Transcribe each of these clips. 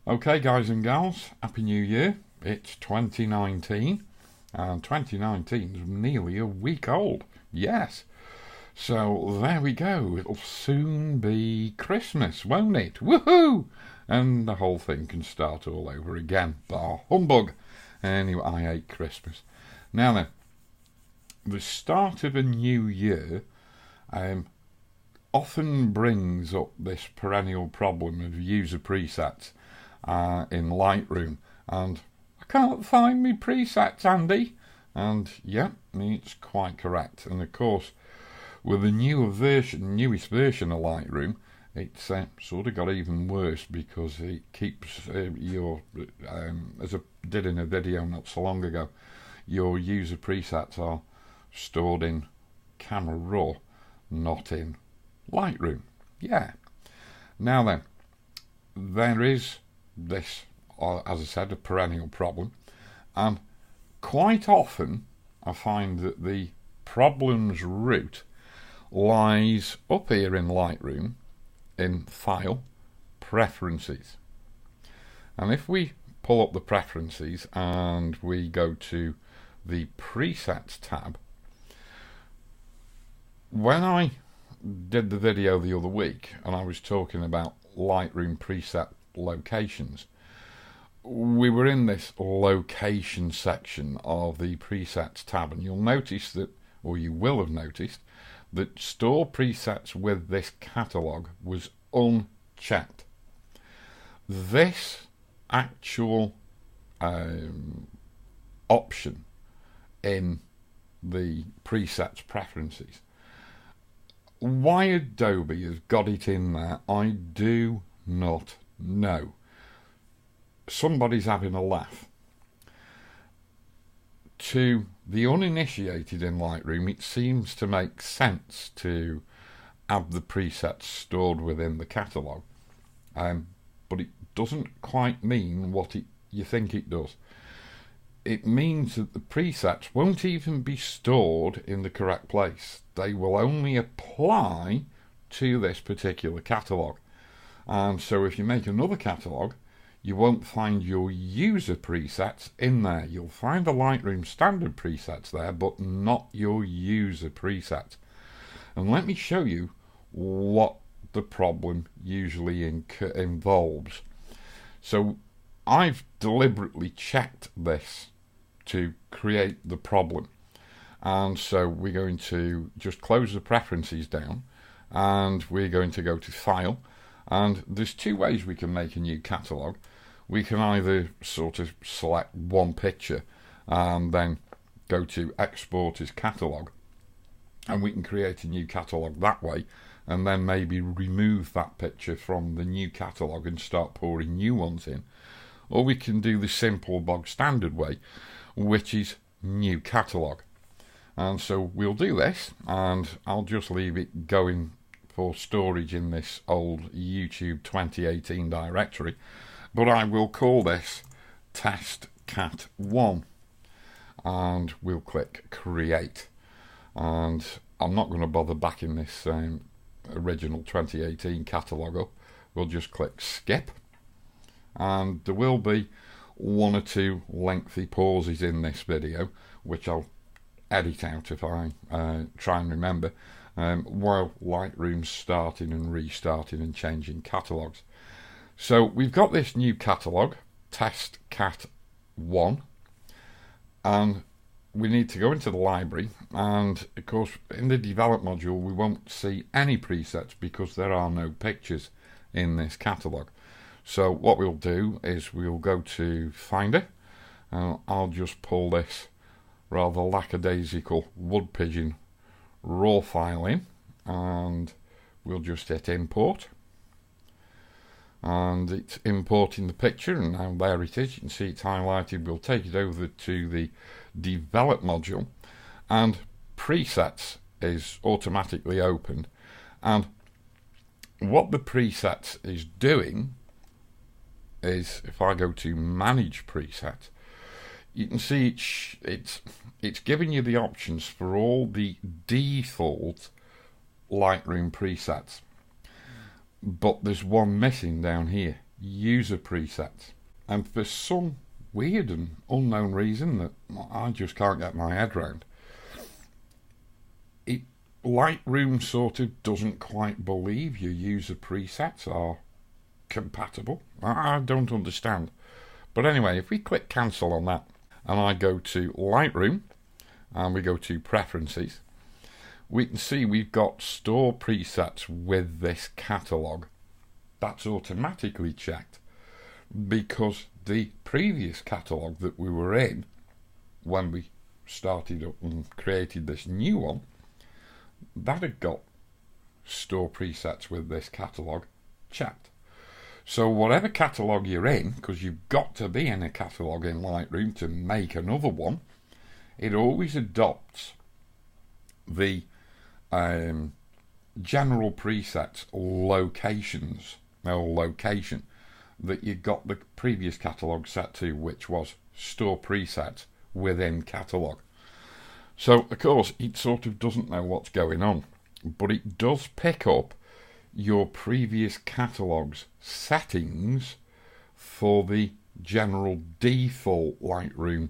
Okay, guys and gals, Happy New Year. It's 2019, and 2019 is nearly a week old. Yes. So there we go. It'll soon be Christmas, won't it? Woohoo! And the whole thing can start all over again. Bah, humbug. Anyway, I hate Christmas. Now then, the start of a new year often brings up this perennial problem of user presets in Lightroom, and I can't find my presets, Andy. And yeah, it's quite correct. And of course, with the newest version of Lightroom, it's sort of got even worse, because it keeps your, as I did in a video not so long ago, your user presets are stored in Camera Raw, not in Lightroom. Yeah. Now then, there is this, as I said, a perennial problem, and quite often I find that the problem's root lies up here in Lightroom in File, Preferences. And if we pull up the Preferences and we go to the Presets tab, when I did the video the other week and I was talking about Lightroom preset locations, we were in this location section of the presets tab, and you'll notice that, or you will have noticed, that store presets with this catalogue was unchecked. This actual option in the presets preferences, why Adobe has got it in there, I do not know. Somebody's having a laugh. To the uninitiated in Lightroom, it seems to make sense to have the presets stored within the catalogue, but it doesn't quite mean what you think it does. It means that the presets won't even be stored in the correct place. They will only apply to this particular catalogue. And so if you make another catalogue, you won't find your user presets in there. You'll find the Lightroom standard presets there, but not your user presets. And let me show you what the problem usually involves. So I've deliberately checked this to create the problem. And so we're going to just close the preferences down, and we're going to go to File. And there's two ways we can make a new catalogue. We can either sort of select one picture and then go to Export as Catalogue, and we can create a new catalogue that way, and then maybe remove that picture from the new catalogue and start pouring new ones in. Or we can do the simple bog standard way, which is New Catalogue. And so we'll do this, and I'll just leave it going for storage in this old YouTube 2018 directory, but I will call this Test Cat 1, and we'll click Create. And I'm not going to bother backing this original 2018 catalogue up. We'll just click Skip, and there will be one or two lengthy pauses in this video, which I'll edit out if I try and remember, while Lightroom's starting and restarting and changing catalogues. So we've got this new catalogue, Test Cat 1, and we need to go into the library, and of course in the develop module we won't see any presets because there are no pictures in this catalogue. So what we'll do is we'll go to Finder, and I'll just pull this rather lackadaisical wood pigeon raw file in, and we'll just hit import, and it's importing the picture, and now there it is. You can see it's highlighted. We'll take it over to the develop module, and presets is automatically opened, and what the presets is doing is, if I go to manage presets, you can see it's giving you the options for all the default Lightroom presets, but there's one missing down here. user presets. And for some weird and unknown reason that I just can't get my head around, Lightroom sort of doesn't quite believe your user presets are compatible. I don't understand. But anyway, if we click cancel on that and I go to Lightroom and we go to preferences, we can see we've got store presets with this catalogue. That's automatically checked because the previous catalogue that we were in when we started up and created this new one, that had got store presets with this catalogue checked. So whatever catalogue you're in, because you've got to be in a catalogue in Lightroom to make another one, it always adopts the general presets location that you got the previous catalogue set to, which was store presets within catalogue. So of course it sort of doesn't know what's going on, but it does pick up your previous catalogue's settings for the general default Lightroom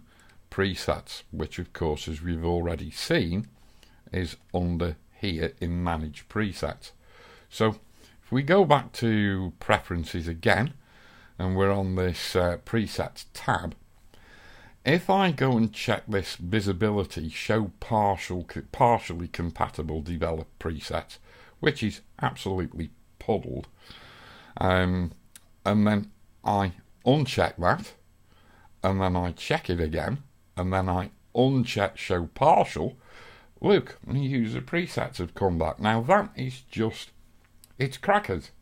presets, which of course, as we've already seen, is under here in manage presets. So if we go back to preferences again and we're on this presets tab, if I go and check this visibility, show partially compatible developed presets, which is absolutely puddled, and then I uncheck that, and then I check it again, and then I uncheck show partial, look, the user presets have come back. Now that is just, it's crackers.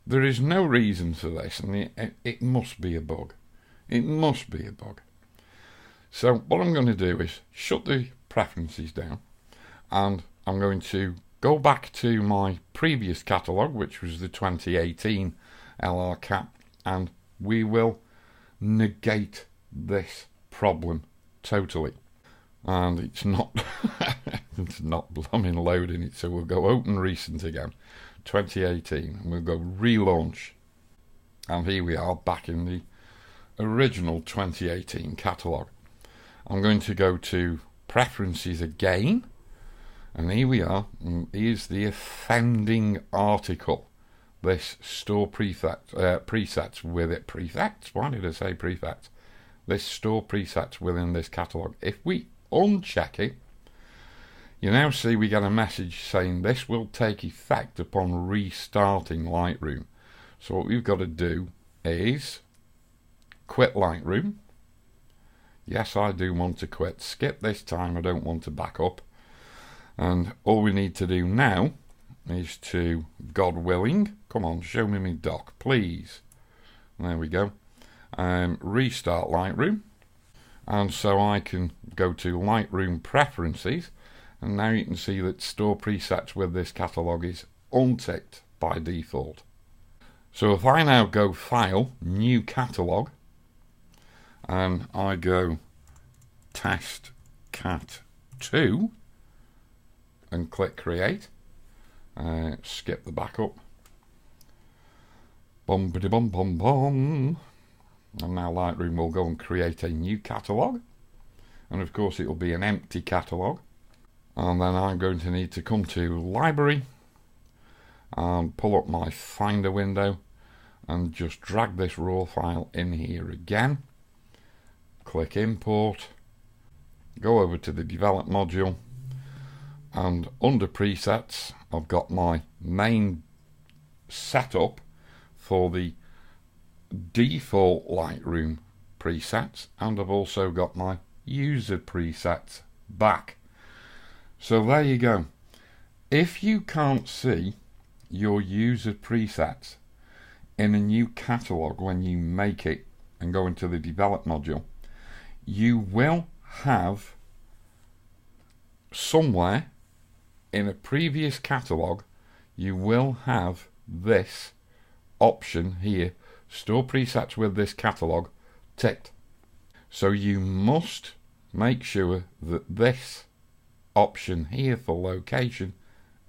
There is no reason for this, and it must be a bug. It must be a bug. So what I'm going to do is shut the preferences down, and I'm going to go back to my previous catalogue, which was the 2018 LR cap, and we will negate this problem totally. And it's not it's not blooming loading it, so we'll go open recent again, 2018, and we'll go relaunch, and here we are back in the original 2018 catalogue. I'm going to go to preferences again, and here we are. Here's the offending article, this store presets with it. Prefects? Why did I say prefects? This store presets within this catalogue. If we uncheck it, you now see we get a message saying this will take effect upon restarting Lightroom. So what we've got to do is quit Lightroom. Yes, I do want to quit. Skip this time, I don't want to back up. And all we need to do now is to, God willing, come on, show me my dock, please. There we go. Restart Lightroom. And so I can go to Lightroom preferences, and now you can see that store presets with this catalogue is unticked by default. So if I now go File, New Catalogue, and I go Test Cat 2 and click Create, skip the backup, bumpity bum bum bum, and now Lightroom will go and create a new catalogue, and of course it will be an empty catalogue. And then I'm going to need to come to Library and pull up my Finder window and just drag this raw file in here again. Click Import, go over to the Develop module, and under Presets I've got my main setup for the default Lightroom presets, and I've also got my user presets back. So there you go. If you can't see your user presets in a new catalogue when you make it and go into the Develop module, you will have somewhere in a previous catalogue, you will have this option here, store presets with this catalogue, ticked. So you must make sure that this option here for location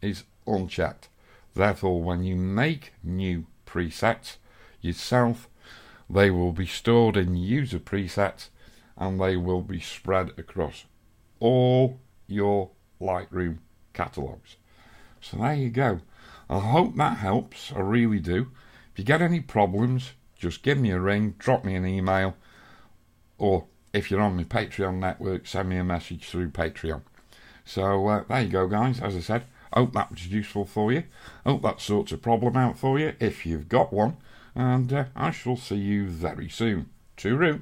is unchecked. Therefore, when you make new presets, yourself. They will be stored in user presets and they will be spread across all your Lightroom catalogues. So there you go. I hope that helps. I really do. If you get any problems, just give me a ring, drop me an email, or if you're on my Patreon network, send me a message through Patreon. So there you go, guys. As I said, hope that was useful for you. Hope that sorts a problem out for you if you've got one. And I shall see you very soon. Tooroo.